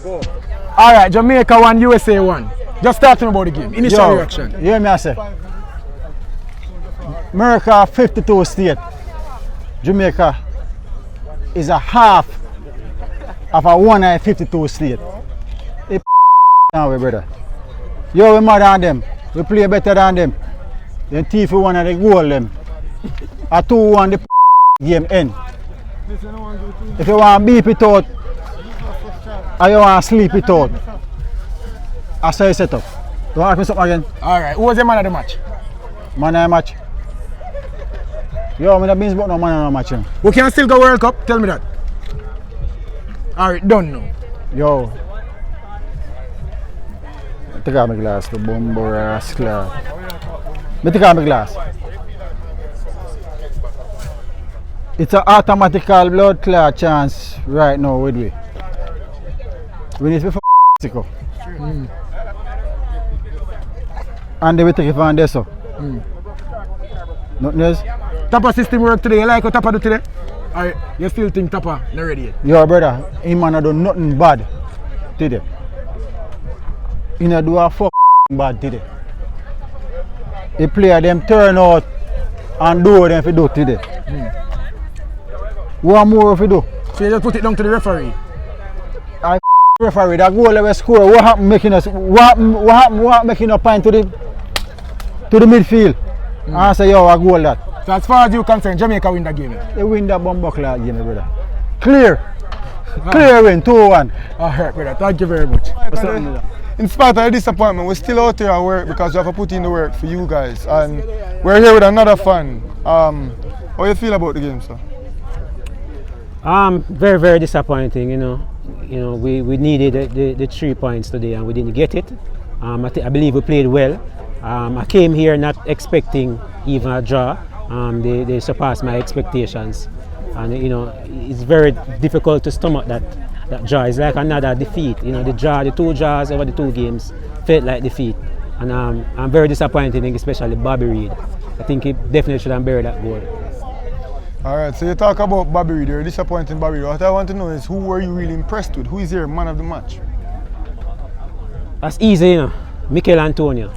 Alright, Jamaica 1, USA 1. Just talking about the game. Initial reaction. You hear me I say? America 52 state. Jamaica is a half of a 152 state. It now we brother. Yo, we mad than them. We play better than them. Then thief one of the goal them. A 2-1 the game end. If you want to beep it out or you want to sleep it out, I say set up. Don't ask me something again. Alright, who was the man of the match? Man of the match. Yo, I'm not beans about no man of the match. We can still go World Cup? Tell me that. Alright, done now. Yo. Take out my glass, the bumbo rascal. Take out my glass. It's an automatical blood clot chance right now with we. We need to be for and then we take it from there so. Nothing else? Tapa system work today. You like what Tapa do today? Or you still think Tapa not ready yet? Yo brother, him man do nothing bad today. He not do a bad today. The player them turn out and do what them fi do today. What more if you do? So you just put it down to the referee? I referee, that goal we score, what happened making us what happened making a point to the midfield? I say yo a goal that. So as far as you concerned, Jamaica win that game? They win that bumbuckler game, brother. Clear. Clear win, 2-1. Alright brother, thank you very much. In spite of the disappointment, we're still out here at work because we have to put in the work for you guys. And we're here with another fan. How you feel about the game, sir? Very, very disappointing, you know. We needed the 3 points today and we didn't get it. I believe we played well. I came here not expecting even a draw. They surpassed my expectations. And you know, it's very difficult to stomach that draw. It's like another defeat. You know, the 2 draws over the 2 games felt like defeat. And I'm very disappointed, especially Bobby Reid. I think he definitely should have buried that goal. Alright, so you talk about Bobby Reid, you're disappointing Bobby Reid. What I want to know is who were you really impressed with? Who is your man of the match? That's easy, you know. Mikel Antonio.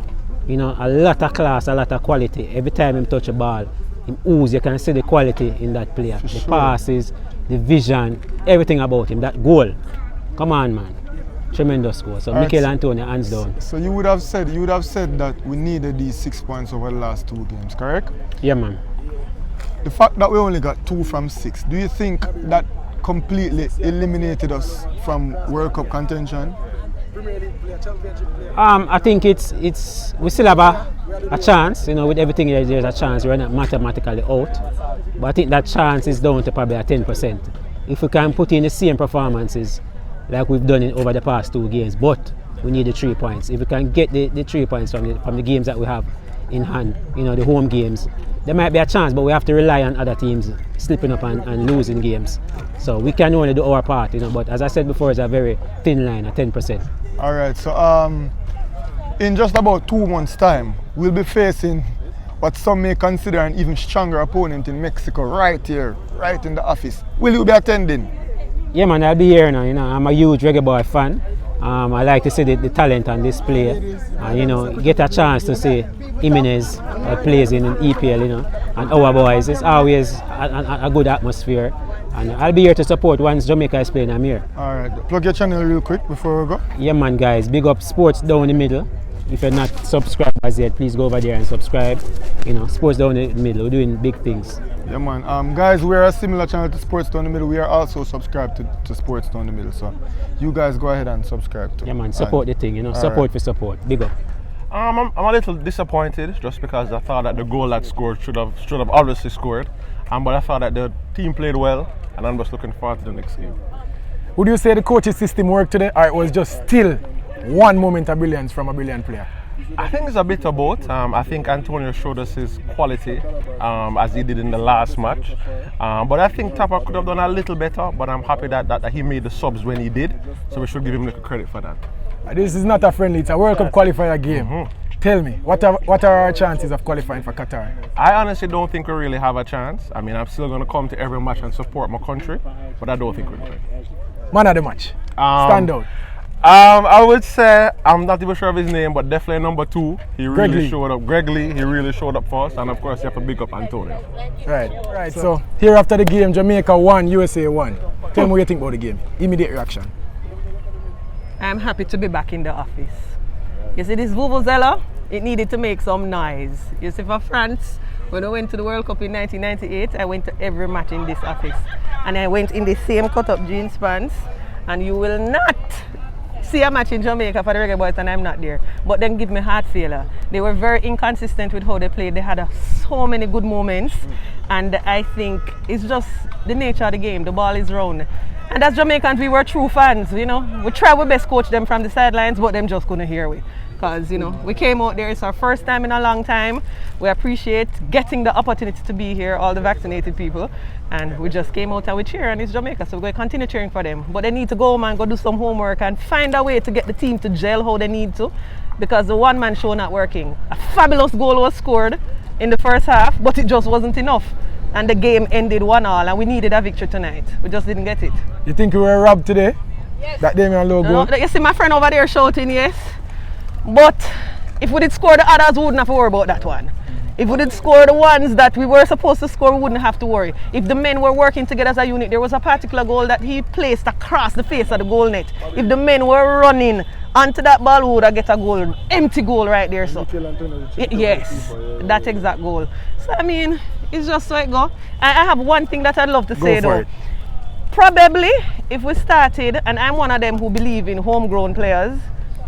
You know, a lot of class, a lot of quality. Every time he touch a ball, him ooze, you can see the quality in that player. The passes, the vision, everything about him. That goal. Come on, man. Tremendous goal. So Mikel Antonio, hands down. So you would have said that we needed these 6 points over the last 2 games, correct? Yeah, man. The fact that we only got 2 from 6, do you think that completely eliminated us from World Cup contention? I think it's we still have a chance, you know, with everything there's a chance. We're not mathematically out, but I think that chance is down to probably a 10%. If we can put in the same performances like we've done over the past 2 games, but we need the 3 points. If we can get the 3 points from the games that we have in hand, you know, the home games, there might be a chance, but we have to rely on other teams slipping up and losing games. So we can only do our part, you know, but as I said before, it's a very thin line, a 10%. Alright, so in just about 2 months' time, we'll be facing what some may consider an even stronger opponent in Mexico, right here, right in the office. Will you be attending? Yeah, man, I'll be here now. You know, I'm a huge reggae boy fan. I like to see the talent on display. You know, get a chance to see Jimenez plays in EPL, you know, and our boys. It's always a good atmosphere. And I'll be here to support once Jamaica is playing. I'm here. Alright, plug your channel real quick before we go. Yeah, man, guys. Big up Sports Down the Middle. If you're not subscribed as yet, please go over there and subscribe. You know, Sports Down the Middle. We're doing big things. Yeah, man. Guys, we're a similar channel to Sports Down the Middle. We are also subscribed to Sports Down the Middle. So you guys go ahead and subscribe to. Yeah, man. Support the thing. You know, support for support. Big up. I'm a little disappointed just because I thought that the goal that scored should have obviously scored. But I thought that the team played well, and I'm just looking forward to the next game. Would you say the coaching system worked today, or it was just still one moment of brilliance from a brilliant player? I think it's a bit of both. I think Antonio showed us his quality as he did in the last match. But I think Tapa could have done a little better, but I'm happy that he made the subs when he did. So we should give him little credit for that. This is not a friendly, it's a World Cup qualifier game. Tell me, what are our chances of qualifying for Qatar? I honestly don't think we really have a chance. I mean, I'm still going to come to every match and support my country, but I don't think we're going to. Man of the match, stand out. I would say I'm not even sure of his name, but definitely number 2. He Greg really Lee. showed up. Greg Lee, he really showed up for us, and of course you have to big up Antonio. Right. So here after the game, Jamaica 1, USA 1. Tell me what you think about the game. Immediate reaction. I'm happy to be back in the office. You see this Vuvuzela, it needed to make some noise. You see for France, when I went to the World Cup in 1998, I went to every match in this office. And I went in the same cut-up jeans pants, and you will not see a match in Jamaica for the Reggae Boys and I'm not there. But then give me heart failure. They were very inconsistent with how they played. They had so many good moments, and I think it's just the nature of the game. The ball is round. And as Jamaicans, we were true fans, you know. We tried our best coach them from the sidelines, but them just couldn't hear we. Because, you know, we came out there, it's our first time in a long time. We appreciate getting the opportunity to be here, all the vaccinated people. And we just came out and we cheer, and it's Jamaica, so we're going to continue cheering for them. But they need to go home and go do some homework and find a way to get the team to gel how they need to, because the one-man show not working. A fabulous goal was scored in the first half, but it just wasn't enough. And the game ended 1-1, and we needed a victory tonight. We just didn't get it. You think we were robbed today? Yes. That Damian logo? No, you see my friend over there shouting yes. But if we did score the others, we wouldn't have to worry about that one. If we did score the ones that we were supposed to score, we wouldn't have to worry. If the men were working together as a unit, there was a particular goal that he placed across the face of the goal net. If the men were running onto that ball, we would have get a goal, empty goal right there. So yes, that exact goal. So I mean, it's just so it go. I have one thing that I'd love to say though. Probably, if we started, and I'm one of them who believe in homegrown players,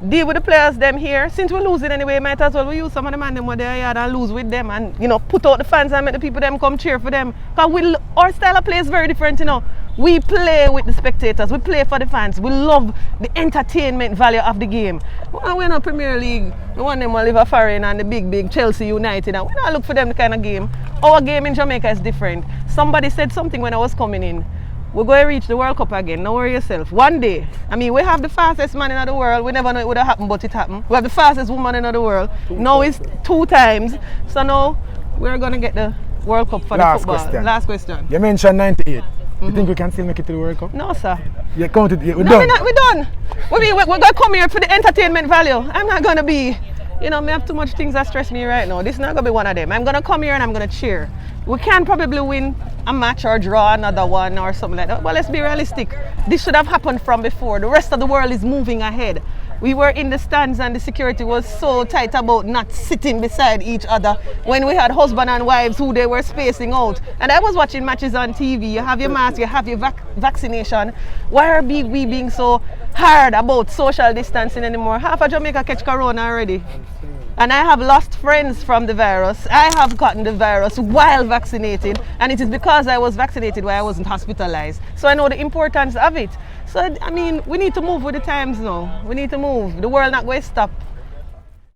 deal with the players them here. Since we're losing anyway, might as well we use some of the man them where they're here and lose with them, and you know, put out the fans and make the people them come cheer for them. Because our style of play is very different, you know. We play with the spectators, we play for the fans, we love the entertainment value of the game. When we're in a Premier League, we want them to live a foreign and the big Chelsea United, and we don't look for them the kind of game. Our game in Jamaica is different. Somebody said something when I was coming in. We're going to reach the World Cup again, don't worry yourself. One day, I mean, we have the fastest man in the world. We never know it would have happened, but it happened. We have the fastest woman in the world. Now it's 2 times. So now we're going to get the World Cup for the football. Question. Last question. You mentioned 98. You think we can still make it to the World Cup? No, sir. You counted it. We're No, done. we're done. We're going to come here for the entertainment value. I'm not going to be, you know, I have too much things that stress me right now. This is not going to be one of them. I'm going to come here and I'm going to cheer. We can probably win a match or draw another one or something like that. But let's be realistic. This should have happened from before. The rest of the world is moving ahead. We were in the stands and the security was so tight about not sitting beside each other when we had husband and wives who they were spacing out. And I was watching matches on TV. You have your mask, you have your vaccination. Why are we being so hard about social distancing anymore? Half of Jamaica catch corona already. And I have lost friends from the virus. I have gotten the virus while vaccinated, and it is because I was vaccinated why I wasn't hospitalized. So I know the importance of it. So I mean, we need to move with the times now. We need to move. The world not going to stop